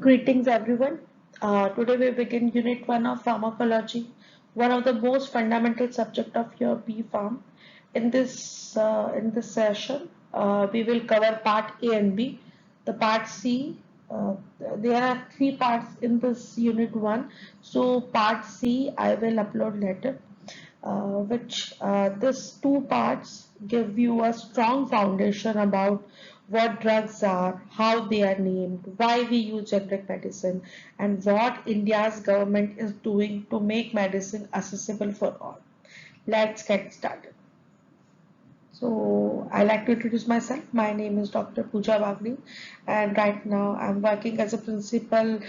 Greetings everyone. Today we begin Unit 1 of Pharmacology, one of the most fundamental subject of your B.Pharm. In this session, we will cover Part A and B. The Part C, uh, there are three parts in this Unit 1. So Part C I will upload later, which these two parts give you a strong foundation about what drugs are, how they are named, why we use generic medicine, and what India's government is doing to make medicine accessible for all. Let's get started. So, I like to introduce myself. My name is Dr. Pooja Wagni, and right now I'm working as a principal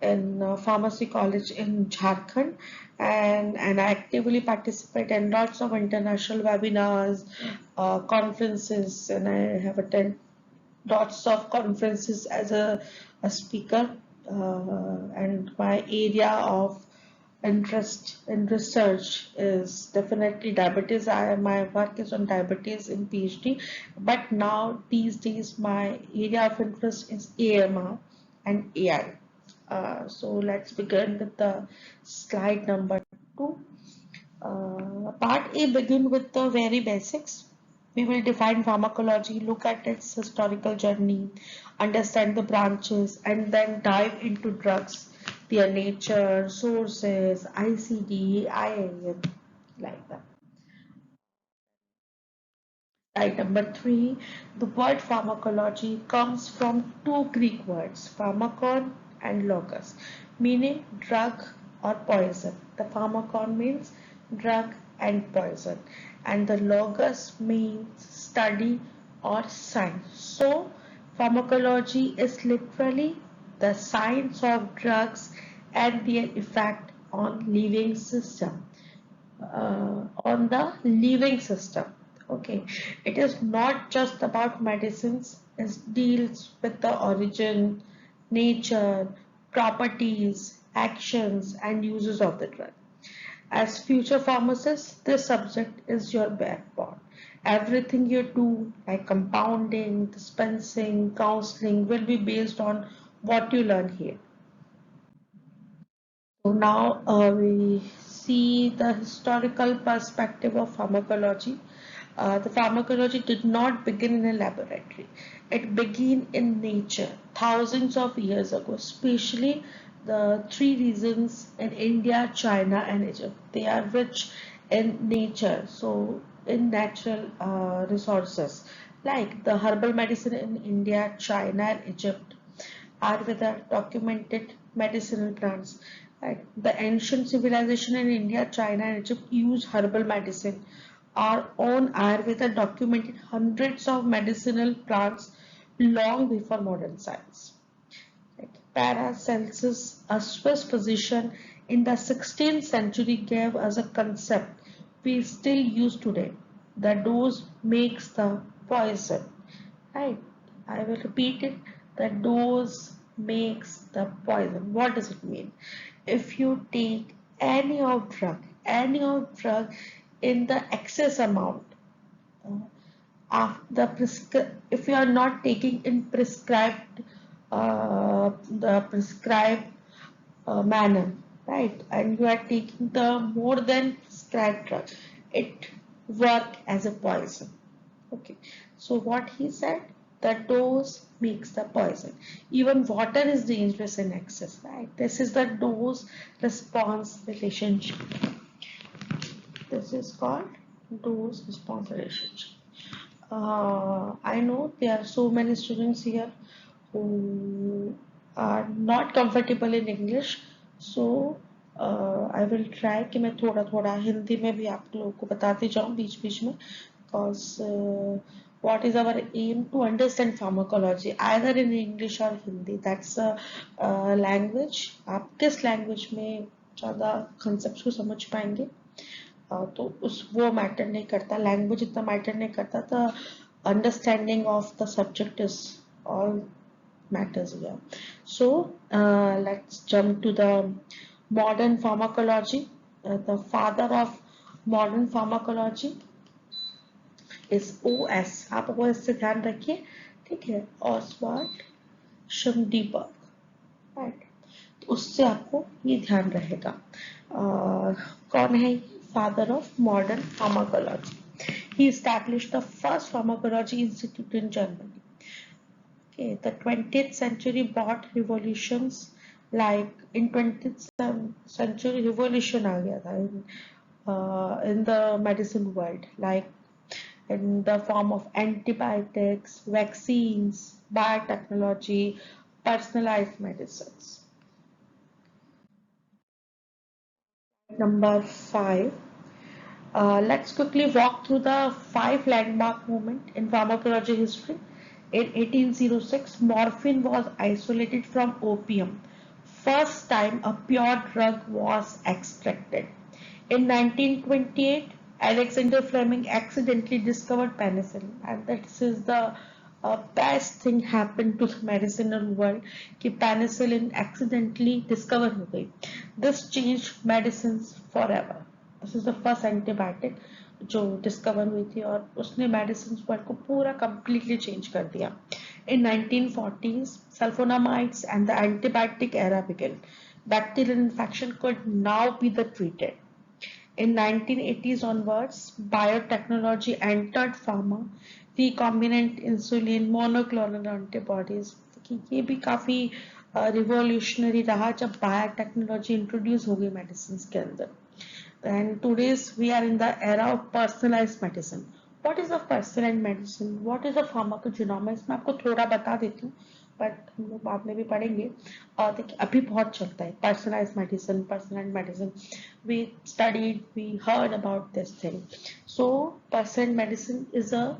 in Pharmacy College in Jharkhand, and I actively participate in lots of international webinars, conferences, and I have attended lots of conferences as a speaker. And my area of interest in research is definitely diabetes. My work is on diabetes in PhD, but now these days my area of interest is AMR and AI. So let's begin with the slide number 2. Part A begin with the very basics. We will define pharmacology, look at its historical journey, understand the branches, and then dive into drugs, their nature, sources, ICD, IIM, like that. Right, number 3, the word pharmacology comes from two Greek words, pharmakon and logos, meaning drug or poison. The pharmakon means drug and poison, and the logos means study or science. So, pharmacology is literally the science of drugs and their effect on living system, on the living system. Okay, it is not just about medicines, it deals with the origin, nature, properties, actions, and uses of the drug. As future pharmacists, this subject is your backbone. Everything you do, like compounding, dispensing, counseling, will be based on what you learn here. So now we see the historical perspective of pharmacology. The pharmacology did not begin in a laboratory. It began in nature thousands of years ago, especially the three regions in India, China, and Egypt. They are rich in nature, so in natural resources like the herbal medicine in India, China, and Egypt Ayurveda documented medicinal plants. Right? The ancient civilization in India, China, and Egypt used herbal medicine. Our own Ayurveda documented hundreds of medicinal plants long before modern science. Right? Paracelsus, a Swiss physician in the 16th century, gave us a concept we still use today. The dose makes the poison. Right? I will repeat it. The dose makes the poison. What does it mean? If you take any of drug in the excess amount, if you are not taking in prescribed the prescribed manner, right, and you are taking the more than prescribed drug, it work as a poison. Okay, so what he said, the dose makes the poison. Even water is dangerous in excess, right? This is the dose response relationship. This is called dose response relationship. I know there are so many students here who are not comfortable in English, so I will try कि मैं थोड़ा थोड़ा हिंदी में भी आप लोगों को बताती जाऊँ बीच बीच में, because what is our aim to understand pharmacology either in English or Hindi. That's a language. आप किस language में ज़्यादा concepts को समझ पाएंगे, तो उस वो मैटर नहीं करता, लैंग्वेज इतना मैटर नहीं करता, the understanding of the subject is all matters here. So let's jump to the modern pharmacology. The father of modern pharmacology is OS. आप OS से ध्यान रखिए, ठीक है, ऑसवाल्ड शिमडीबर्ग. राइट, उससे आपको ये ध्यान रहेगा। कौन है father of modern pharmacology? He established the first pharmacology institute in Germany. Okay, the 20th century brought revolutions like in 20th century revolution आ गया था in the medicine world, like in the form of antibiotics, vaccines, biotechnology, personalized medicines. Number 5. Let's quickly walk through the 5 landmark moments in pharmacology history. In 1806, morphine was isolated from opium. First time a pure drug was extracted. In 1928, Alexander Fleming accidentally discovered penicillin, and this is the best thing happened to the medicinal world कि penicillin accidentally discover हो गई. This changed medicines forever. This is the first antibiotic जो discover हुई थी और उसने medicines world को पूरा completely change कर दिया. In 1940s, sulfonamides and the antibiotic era began. Bacterial infection could now be the treated. In 1980s onwards, biotechnology entered pharma, recombinant insulin, monoclonal antibodies. ये भी काफी रिवॉल्यूशनरी रहा जब बायोटेक्नोलॉजी इंट्रोड्यूस हो गई मेडिसिन के अंदर. And today's we are in the era of personalized medicine. What is a personalized medicine? What is a pharmacogenomics? मैं आपको थोड़ा बता देती हूँ, बट हम लोग बाद में भी पढ़ेंगे. और देखिए अभी बहुत चलता है personalized medicine, personalized medicine. We studied, we heard about this thing. So personalized medicine is a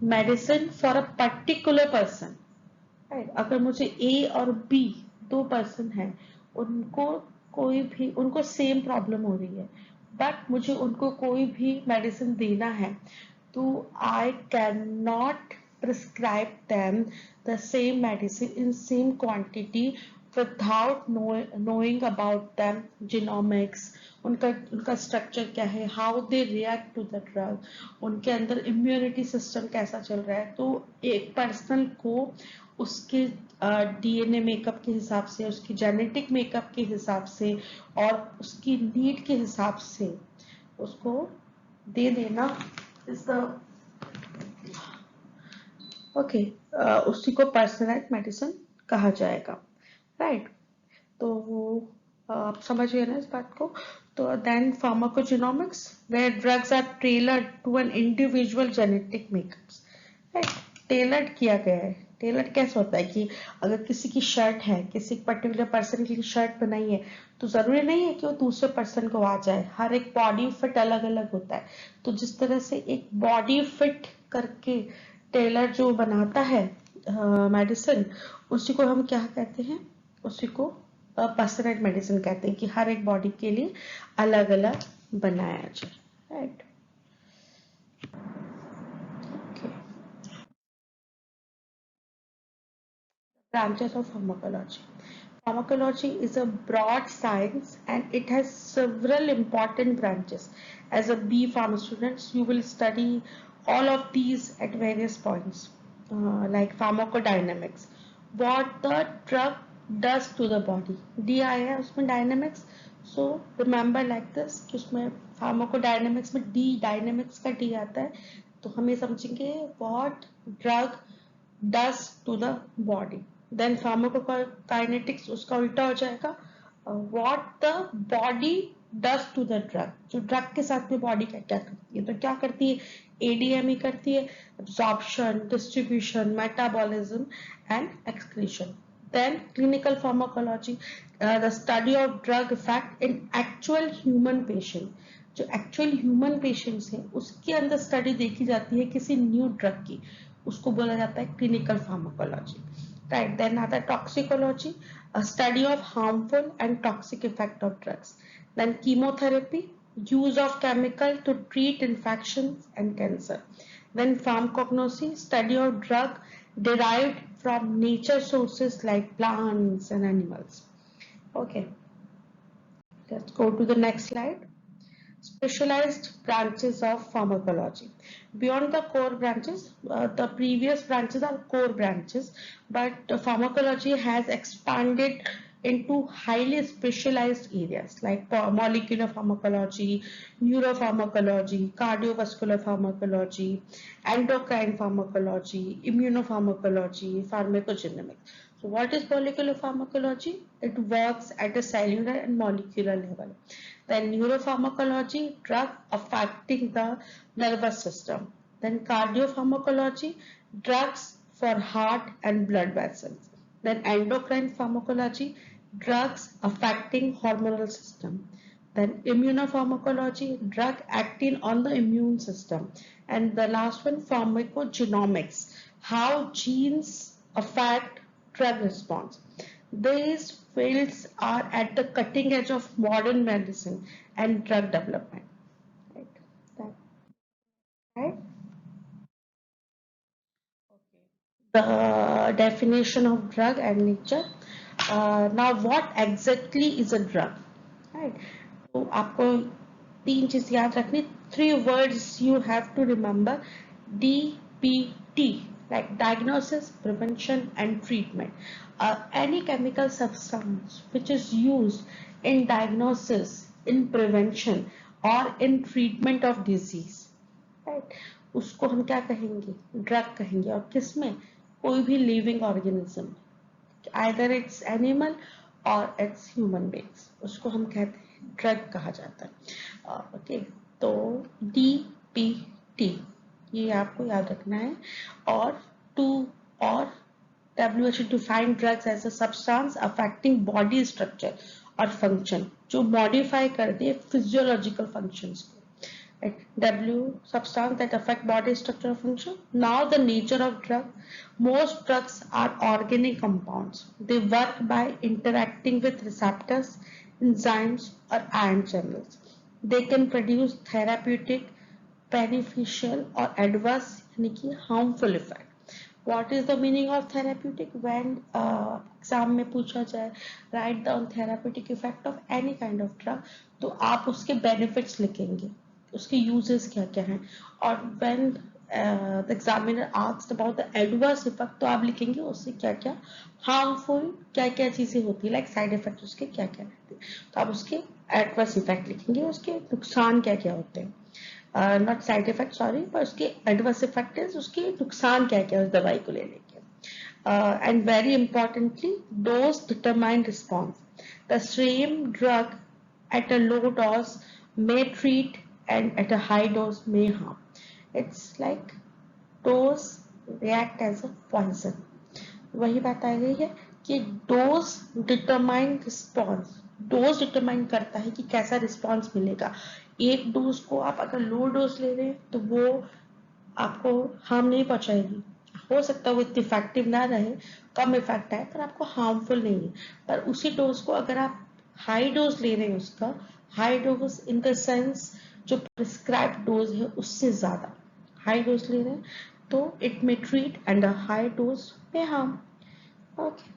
medicine for a particular person. Right? अगर मुझे A और B दो पर्सन हैं, उनको कोई भी उनको सेम प्रॉब्लम हो रही है, बट मुझे उनको कोई भी मेडिसिन देना है, तो I can not prescribe them the same medicine in same quantity without knowing about them genomics, उनका स्ट्रक्चर क्या है, how they react to the drug, उनके अंदर इम्यूनिटी सिस्टम कैसा चल रहा है. तो एक पर्सन को उसके डीएनए मेकअप के हिसाब से, उसकी जेनेटिक मेकअप के हिसाब से और उसकी नीड के हिसाब से उसको दे देना इज द ओके, उसी को पर्सनलाइज्ड मेडिसिन कहा जाएगा. राइट, तो आप समझ गए ना इस बात को. तो then pharmacogenomics where drugs are tailored to an individual genetic makeups. Right, tailored किया गया है. टेलर्ड कैसे होता है कि अगर किसी की शर्ट है, किसी पर्टिकुलर पर्सन की शर्ट बनाई है, तो जरूरी नहीं है कि वो दूसरे पर्सन को आ जाए. हर एक बॉडी फिट अलग अलग होता है. तो जिस तरह से एक बॉडी फिट करके टेलर जो बनाता है मेडिसिन, उसी को हम क्या कहते हैं, उसी को पर्सनलाइज्ड मेडिसिन कहते हैं कि हर एक बॉडी के लिए अलग अलग बनाया जाए. Right, branches of pharmacology. Pharmacology is a broad science and it has several important branches. As a B.Pharm students, you will study all of these at various points, like pharmacodynamics, what the drug does to the body. D आया उसमें dynamics. So remember like this कि उसमें pharmacodynamics में D dynamics का D आता है, तो हम ये समझेंगे what drug does to the body. Then pharmacokinetics उसका उल्टा हो जाएगा, what the body does to the drug. जो ड्रग के साथ में बॉडी क्या क्या करती है, तो क्या करती है, एडीएमई करती है, absorption, distribution, metabolism and excretion. Then clinical pharmacology, the study of drug effect in actual human patient. जो एक्चुअल ह्यूमन पेशेंट्स हैं उसके अंदर स्टडी देखी जाती है किसी न्यू ड्रग की, उसको बोला जाता है क्लिनिकल फार्माकोलॉजी. राइट, देन आता है toxicology, study of harmful and toxic effect of drugs. Then chemotherapy, use of chemical to treat infections and cancer. Then pharmacognosy, study of drug derived from nature sources like plants and animals. Okay, let's go to the next slide. Specialized branches of pharmacology. Beyond the core branches, the previous branches are core branches, but pharmacology has expanded into highly specialized areas like molecular pharmacology, neuropharmacology, cardiovascular pharmacology, endocrine pharmacology, immunopharmacology, pharmacogenomics. So what is molecular pharmacology? It works at a cellular and molecular level. Then neuropharmacology, drug affecting the nervous system. Then cardiopharmacology, drugs for heart and blood vessels. Then endocrine pharmacology, drugs affecting hormonal system. Then immunopharmacology, drug acting on the immune system. And the last one, pharmacogenomics, how genes affect drug response. These fields are at the cutting edge of modern medicine and drug development. Right? That, right? The definition of drug and nature. Now, what exactly is a drug? Right. तो आपको तीन चीज याद रखनी. Three words you have to remember. DPT, like diagnosis, prevention, and treatment. Any chemical substance which is used in diagnosis, in prevention, or in treatment of disease, right, उसको हम क्या कहेंगे? ड्रग कहेंगे. और किसमें? कोई भी living organism, either it's animal और इट्स ह्यूमन बीइंग्स, उसको हम कहते हैं ड्रग कहा जाता है. ओके, तो DPT ये आपको याद रखना है. और टू और WHO defined drugs as a substance affecting body structure और फंक्शन, जो मॉडिफाई कर दे फिजियोलॉजिकल फंक्शंस को. Right? W, substance that affect body structure or function. Now the nature of drug. Most drugs are organic compounds. They work by interacting with receptors, enzymes, or ion channels. They can produce therapeutic, beneficial, or adverse, यानी कि harmful effect. What is the meaning of therapeutic? When exam में पूछा जाए write down therapeutic effect of any kind of drug, तो आप उसके benefits लिखेंगे, उसके यूजेस क्या क्या हैं. और when the examiner asked about the adverse effect, तो आप लिखेंगे उससे क्या क्या हार्मफुल, क्या क्या चीजें होती है, लाइक साइड इफेक्ट उसके क्या क्या रहते हैं, तो आप उसके एडवर्स इफेक्ट लिखेंगे, उसके नुकसान क्या क्या होते हैं. नॉट साइड इफेक्ट, सॉरी, पर उसके एडवर्स इफेक्ट है, उसके नुकसान क्या क्या उस दवाई को लेने के. And very importantly, dose determine response. The same drug at a low dose may treat and at a high dose may harm. It's like dose react as a poison. वही बात आ गई है कि dose determine response. Dose determine करता है कि कैसा response मिलेगा. एक डोज को आप अगर लो डोज ले रहे हैं तो वो आपको हार्म नहीं पहुंचाएगी. हो सकता है वो इतनी इफेक्टिव ना रहे, कम इफेक्ट आए, पर आपको हार्मफुल नहीं है. पर उसी डोज को अगर आप हाई डोज ले रहे हैं, उसका high dose in the sense जो प्रिस्क्राइब डोज है उससे ज्यादा हाई डोज ले रहे हैं, तो it may treat and a high dose may harm. Okay.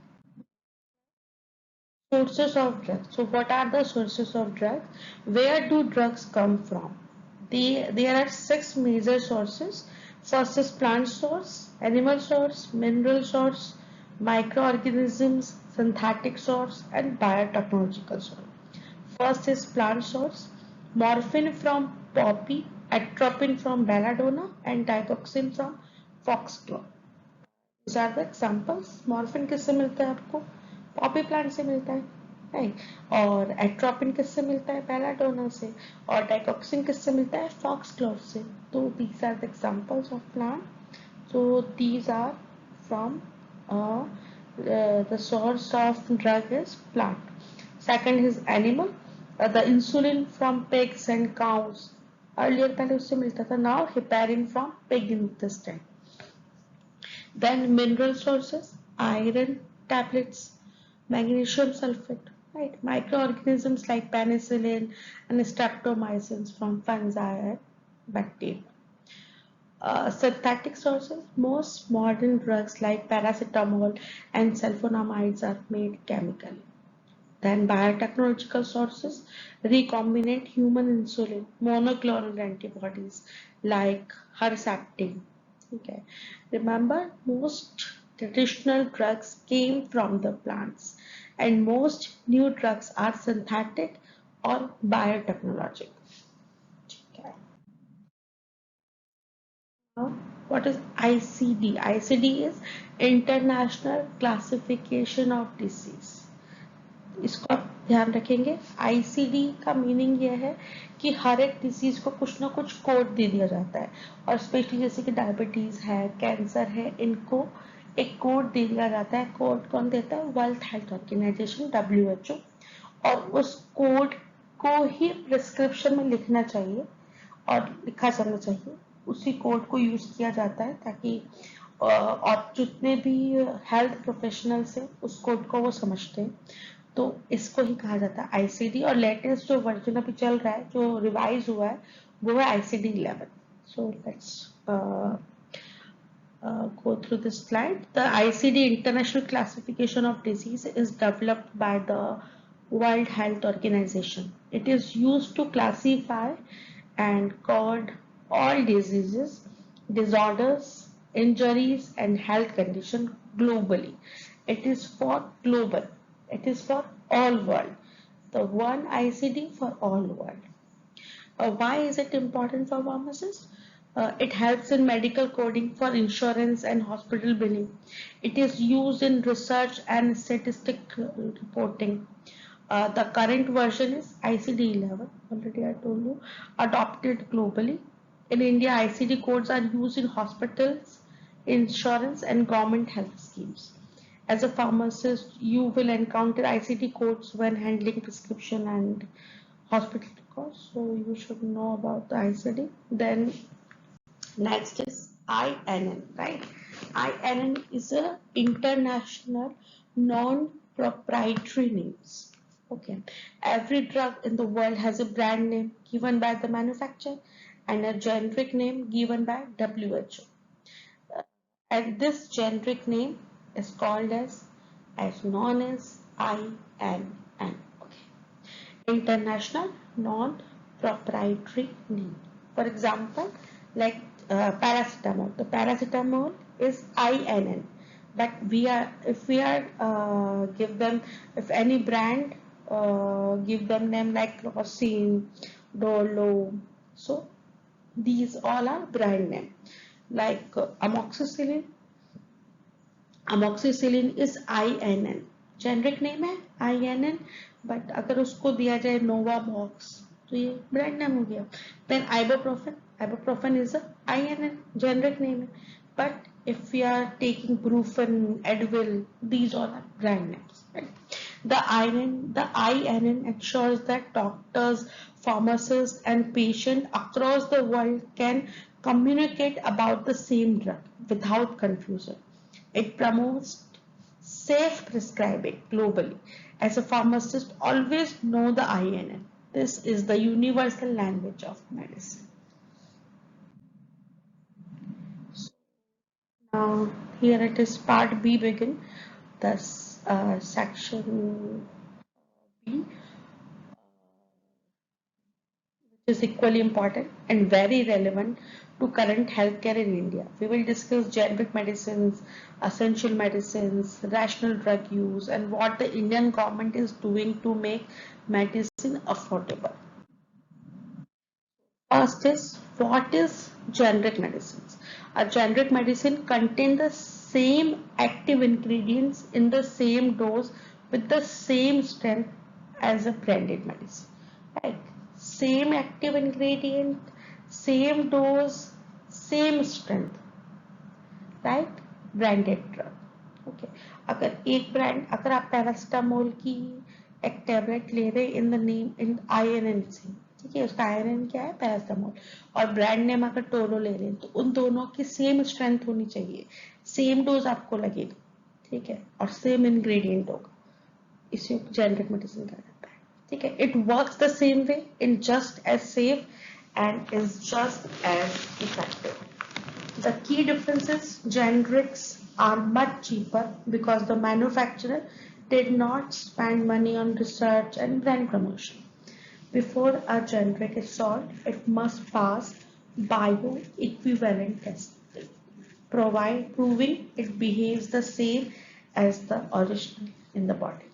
Sources of drugs. So what are the sources of drugs? Where do drugs come from? There are six major sources. First is plant source, animal source, mineral source, microorganisms, synthetic source, and biotechnological source. First is plant source. Morphine from poppy, atropine from belladonna, and digoxin from foxglove. These are the examples. Morphine किससे मिलता है आपको? Poppy plant से मिलता है, right. और atropine किससे मिलता है? बेलाडोना से. और डाइगॉक्सिन किससे मिलता है? फॉक्सग्लोव से. तो these are the examples of plant. So these are from the source of drug is plant. Second is animal. The insulin from pigs and cows. Earlier पहले उससे मिलता था. Now heparin from pig intestine. Then mineral sources, iron tablets, magnesium sulfate, right? Microorganisms like penicillin and streptomycins from fungi and bacteria. Synthetic sources, most modern drugs like paracetamol and sulfonamides are made chemically. Then biotechnological sources, recombinant human insulin, monoclonal antibodies like Herceptin. Okay. Remember, most traditional drugs came from the plants, and most new drugs are synthetic or biotechnological. Okay. Now, what is ICD? ICD is International Classification of Disease. इसको आप ध्यान रखेंगे। ICD का meaning ये है कि हर एक disease को कुछ ना कुछ कोड दे दिया जाता है, और स्पेशली जैसे कि डायबिटीज है, कैंसर है, इनको एक कोड दे दिया जाता है। कोड कौन देता है? World Health Organization, WHO। और उस कोड को ही प्रिस्क्रिप्शन में लिखना चाहिए और लिखा जाना चाहिए। उसी कोड को यूज किया जाता है ताकि और जितने भी हेल्थ प्रोफेशनल्स हैं उस कोड को वो समझते हैं, तो इसको ही कहा जाता है आईसीडी। और लेटेस्ट जो वर्जन अभी चल रहा है, जो रिवाइज हुआ है, वो है ICD 11। So let's go through this slide. The ICD, International Classification of Disease, is developed by the World Health Organization. It is used to classify and code all diseases, disorders, injuries, and health conditions globally. It is for global. It is for all world. The one ICD for all world. Why is it important for pharmacists? It helps in medical coding for insurance and hospital billing. It is used in research and statistic reporting. The current version is ICD 11, already I told you, adopted globally. In India, ICD codes are used in hospitals, insurance, and government health schemes. As a pharmacist, you will encounter ICD codes when handling prescription and hospital records, so you should know about the ICD. Then next is INN, right? INN is a international non-proprietary names. Okay, every drug in the world has a brand name given by the manufacturer and a generic name given by WHO. And this generic name is called as known as INN. Okay. International non-proprietary name. For example, like paracetamol. The paracetamol is INN, but if we are give them, if any brand give them name like Crocin, Dolo, so these all are brand name. Like amoxicillin. Amoxicillin is INN. Generic name है INN, but अगर उसको दिया जाए नोवामॉक्स तो ये brand name हो गया। Then ibuprofen, ibuprofen is INN, generic name है, but if we are taking Brufen, Advil, these all are brand names. Right? The INN ensures that doctors, pharmacists, and patients across the world can communicate about the same drug without confusion. It promotes safe prescribing globally. As a pharmacist, always know the INN. This is the universal language of medicine. So now here it is, part B begin. Thus section B, which is equally important and very relevant to current healthcare in India. We will discuss generic medicines, essential medicines, rational drug use, and what the Indian government is doing to make medicine affordable. First is, what is generic medicines? A generic medicine contains the same active ingredients in the same dose with the same strength as a branded medicine. Right? Same active ingredient, same dose, same strength. Right? Branded drug. Okay. अगर आप paracetamol की एक tablet ले रहे in the name in INN से, ठीक है, उसका INN क्या है? पैरासिटामोल, और ब्रांड नेम अगर टोलो ले रहे हैं, तो उन दोनों की सेम स्ट्रेंथ होनी चाहिए, सेम डोज आपको लगेगा, ठीक है, और सेम इंग्रेडिएंट होगा। इसे जेनरिक मेडिसिन कहा जाता है, ठीक है। It works the same way in just as safe and is just as effective. The key difference is generics are much cheaper because the manufacturer did not spend money on research and brand promotion. Before a generic is sold, it must pass bioequivalent testing. proving it behaves the same as the original in the body.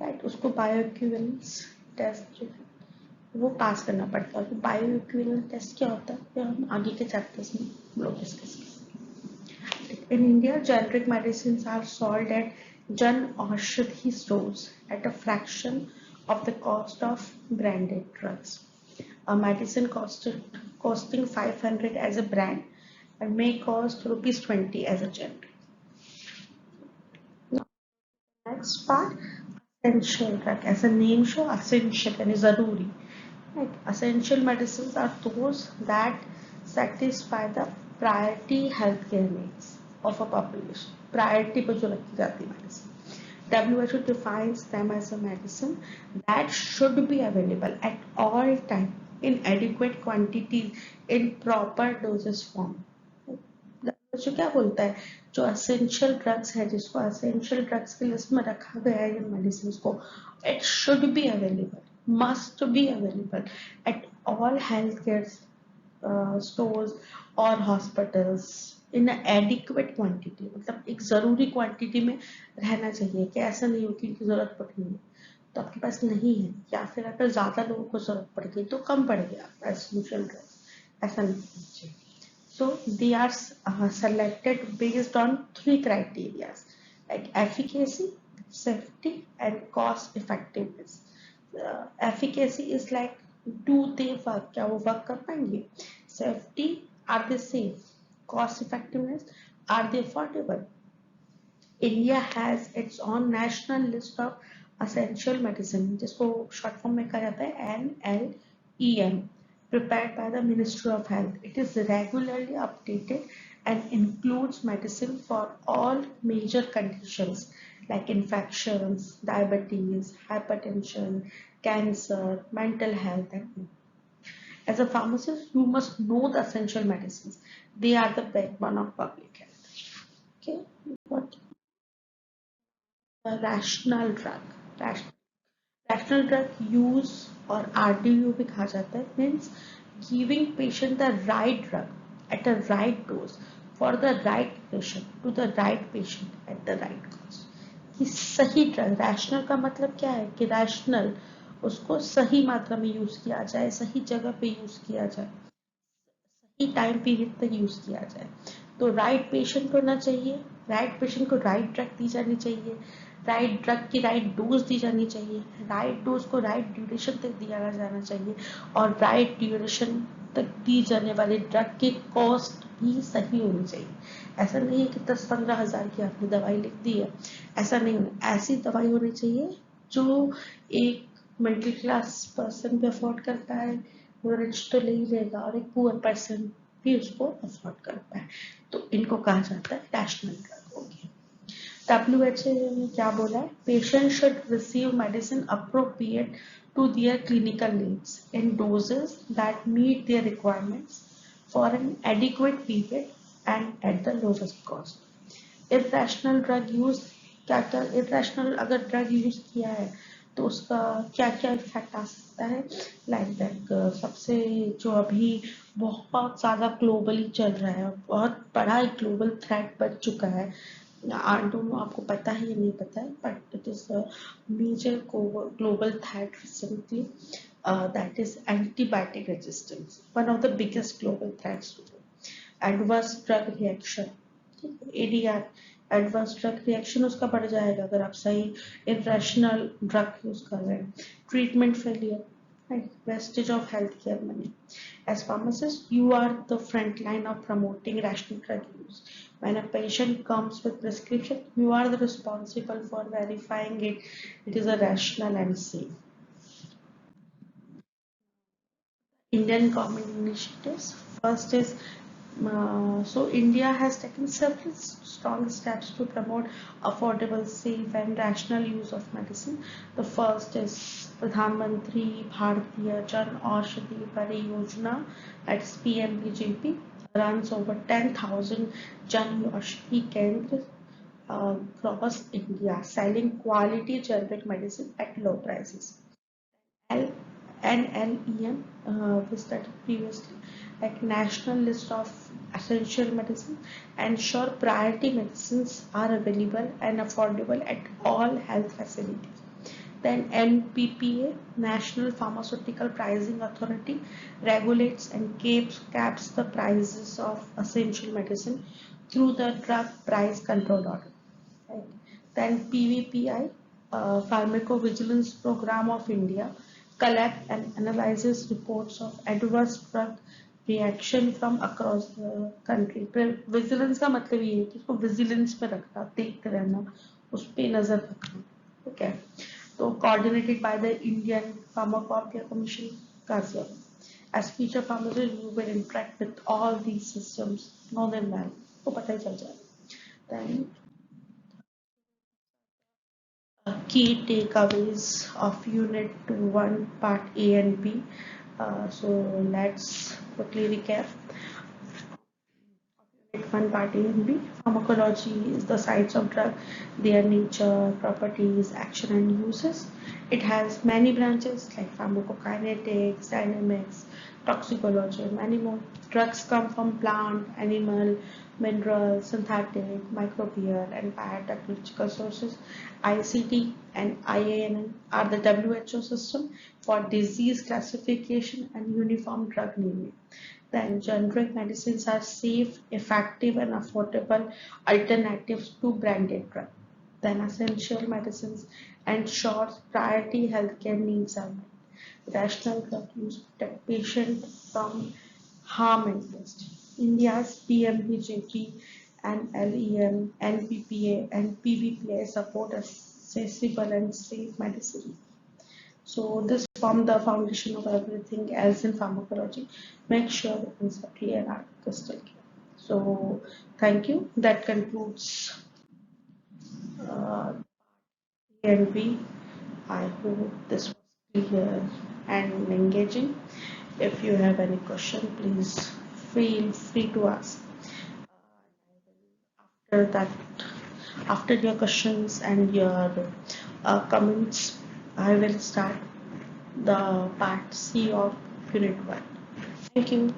Right, उसको bio equivalence test जो है वो पास करना पड़ता है। Bio equivalence test क्या होता है ये हम आगे के चैप्टर्स में लोग डिस्कस करेंगे। In India generic medicine are sold at Jan Aushadhi stores at a fraction of the cost of branded drugs. A medicine costing 500 as a brand and may cost rupees 20 as a generic. Next part, essential drug. As a name show, essential and zaruri. Right? Essential medicines are those that satisfy the priority healthcare needs of a population. Priority पर जो रखी जाती medicine. WHO defines them as a medicine that should be available at all time in adequate quantities in proper dosage form. WHO क्या बोलता है, जो essential drugs है जिसको essential drugs की लिस्ट में रखा गया है इन medicines को, it should be available, must be available at all healthcare stores or hospitals in adequate quantity, मतलब एक जरूरी क्वांटिटी में रहना चाहिए कि ऐसा नहीं हो कि इनकी जरूरत पड़ रही है तो आपके पास नहीं है, या फिर अगर ज्यादा लोगों को जरूरत पड़ गई तो कम पड़ गया एसेंशियल ड्रग्स, ऐसा नहीं होना चाहिए। So they are selected based on 3 criteria like efficacy, safety and cost effectiveness. Efficacy is like do they work, क्या वो work कर पाएंगे? Safety, are they safe? Cost effectiveness, are they affordable? India has its own national list of essential medicine जिसको short form में कहा जाता है NLEM, prepared by the Ministry of Health. It is regularly updated and includes medicine for all major conditions like infections, diabetes, hypertension, cancer, mental health and more. As a pharmacist, you must know the essential medicines. They are the backbone of public health. Okay, what rational drug, rational drug use or RDU भी कहा जाता है, means giving patient the right drug at the right dose for the right patient to the right patient at the right cost. कि सही drug, rational का मतलब क्या है कि रैशनल उसको सही मात्रा में यूज किया जाए, सही जगह पे यूज किया जाए, सही टाइम पीरियड तक यूज किया जाए। तो राइट पेशेंट होना चाहिए, राइट पेशेंट को राइट ड्रग दी जानी चाहिए, राइट ड्रग की राइट डोज दी जानी चाहिए, राइट डोज को राइट ड्यूरेशन तक दिया जाना चाहिए और राइट ड्यूरेशन तक दी जाने वाली ड्रग की कॉस्ट भी सही होनी चाहिए। ऐसा नहीं है कि 10-15 हजार की आपने दवाई लिख दी है, ऐसा नहीं होना। ऐसी दवाई होनी चाहिए जो एक मिडिल क्लास पर्सन भी अफोर्ड करता है, वो रिच तो ले ही लेगा और एक पुअर पर्सन भी उसको अफोर्ड कर पाए, तो इनको कहा जाता है रैशनल ड्रग। होगी WHO ने क्या बोला है, patient should receive medicine appropriate to their clinical needs in doses that meet their requirements for an adequate period and at the lowest cost. Irrational drug use, क्या क्या irrational अगर drug use किया है तो उसका क्या क्या इफेक्ट आ सकता है, लाइक दैट सबसे जो अभी बहुत ज़्यादा ग्लोबली चल रहा है, बहुत बड़ा एक ग्लोबल थ्रेट बन चुका है, I don't know आपको पता है या नहीं पता है, but it is a major global threat recently, that is antibiotic resistance, one of the biggest global threats today. Adverse drug reaction, ADR, adverse drug reaction उसका बढ़ जाएगा अगर आप सही इरेशनल ड्रग यूज कर रहे हैं। Treatment failure, wastage of healthcare money. As pharmacist, you are the front line of promoting rational drug use. When a patient comes with prescription, you are the responsible for verifying it is a rational and safe. Indian government initiatives. First is so India has taken several strong steps to promote affordable, safe and rational use of medicine. The first is Pradhan Mantri Bharatiya Jan Aushadhi Pariyojana, that's PMBJP, runs over 10,000 Jan Aushadhi Kendras across India, selling quality generic medicine at low prices. NLEM, we studied previously. like national list of essential medicine, ensure priority medicines are available and affordable at all health facilities. Then NPPA, National Pharmaceutical Pricing Authority, regulates and caps the prices of essential medicine through the Drug Price Control Order. Right. Then PVPI, Pharmacovigilance Program of India, collect and analyzes reports of adverse drug reaction from across the country. Vigilance का मतलब ये है कि उसको vigilance पे रखना, देखते रहना, उस पे नजर रखना. Okay. So coordinated by the Indian Pharmacopoeia Commission, CARSIA. As future pharmacists, you will interact with all these systems, know them well. तो पता ही चल जाएगा. Then key takeaways of Unit 1 Part A and B. So let's quickly recap. Unit 1 Part A and B. Pharmacology is the science of drug, their nature, properties, action and uses. It has many branches like pharmacokinetics, dynamics, toxicology and many more. Drugs come from plant, animal, mineral, synthetic, microbial and biotechnological sources. ICT and IANN are the WHO system for disease classification and uniform drug naming. Then generic medicines are safe, effective and affordable alternatives to branded drugs. Then essential medicines ensures priority healthcare needs are met. Rational drug use protect patients from harm and waste. India's PMBJT and LEM, NPPA and PBPA support accessible and safe medicine. So this form the foundation of everything else in pharmacology. Make sure the things are clear and crystal clear. So thank you. That concludes uh, and B. I hope this was clear and engaging. If you have any question, please feel free to ask. After that, after your questions and your comments, I will start the part C of Unit 1. Thank you.